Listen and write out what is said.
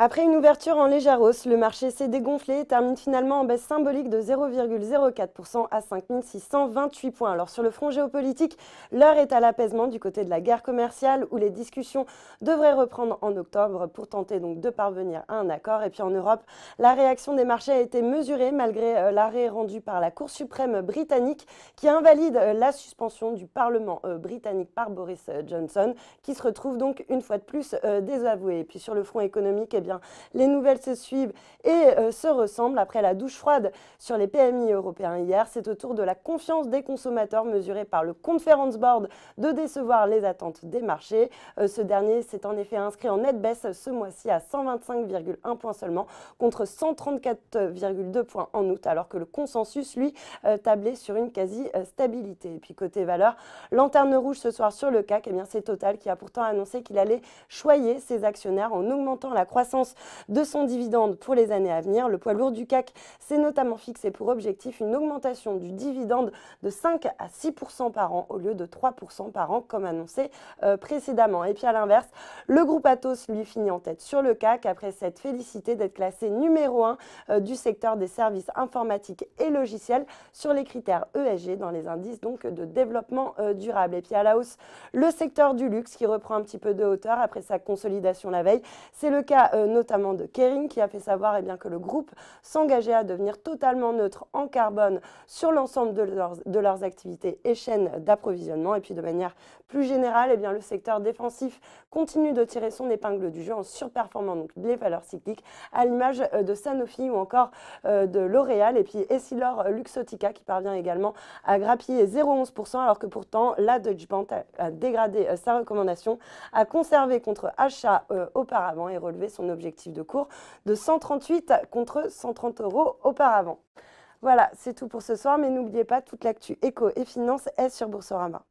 Après une ouverture en légère hausse, le marché s'est dégonflé et termine finalement en baisse symbolique de 0,04% à 5 628 points. Alors sur le front géopolitique, l'heure est à l'apaisement du côté de la guerre commerciale où les discussions devraient reprendre en octobre pour tenter donc de parvenir à un accord. Et puis en Europe, la réaction des marchés a été mesurée malgré l'arrêt rendu par la Cour suprême britannique qui invalide la suspension du Parlement britannique par Boris Johnson qui se retrouve donc une fois de plus désavoué. Et puis sur le front économique, eh bien, les nouvelles se suivent et se ressemblent. Après la douche froide sur les PMI européens hier, c'est au tour de la confiance des consommateurs mesurée par le Conference Board de décevoir les attentes des marchés. Ce dernier s'est en effet inscrit en nette baisse ce mois-ci à 125,1 points seulement contre 134,2 points en août, alors que le consensus, lui, tablait sur une quasi-stabilité. Et puis côté valeur, lanterne rouge ce soir sur le CAC, eh bien c'est Total qui a pourtant annoncé qu'il allait choyer ses actionnaires en augmentant la croissance de son dividende pour les années à venir. Le poids lourd du CAC s'est notamment fixé pour objectif une augmentation du dividende de 5 à 6% par an au lieu de 3% par an comme annoncé précédemment. Et puis à l'inverse, le groupe Atos lui finit en tête sur le CAC après s'être félicité d'être classé numéro 1 du secteur des services informatiques et logiciels sur les critères ESG dans les indices donc de développement durable. Et puis à la hausse, le secteur du luxe qui reprend un petit peu de hauteur après sa consolidation la veille. C'est le cas notamment de Kering qui a fait savoir que le groupe s'engageait à devenir totalement neutre en carbone sur l'ensemble de leurs activités et chaînes d'approvisionnement. Et puis de manière plus générale, le secteur défensif continue de tirer son épingle du jeu en surperformant donc les valeurs cycliques à l'image de Sanofi ou encore de L'Oréal. Et puis Essilor-Luxottica qui parvient également à grappiller 0,11% alors que pourtant la Deutsche Bank a dégradé sa recommandation à conserver contre achat auparavant et relever son objectif de cours de 138 contre 130 euros auparavant. Voilà, c'est tout pour ce soir, mais n'oubliez pas, toute l'actu éco et finance est sur Boursorama.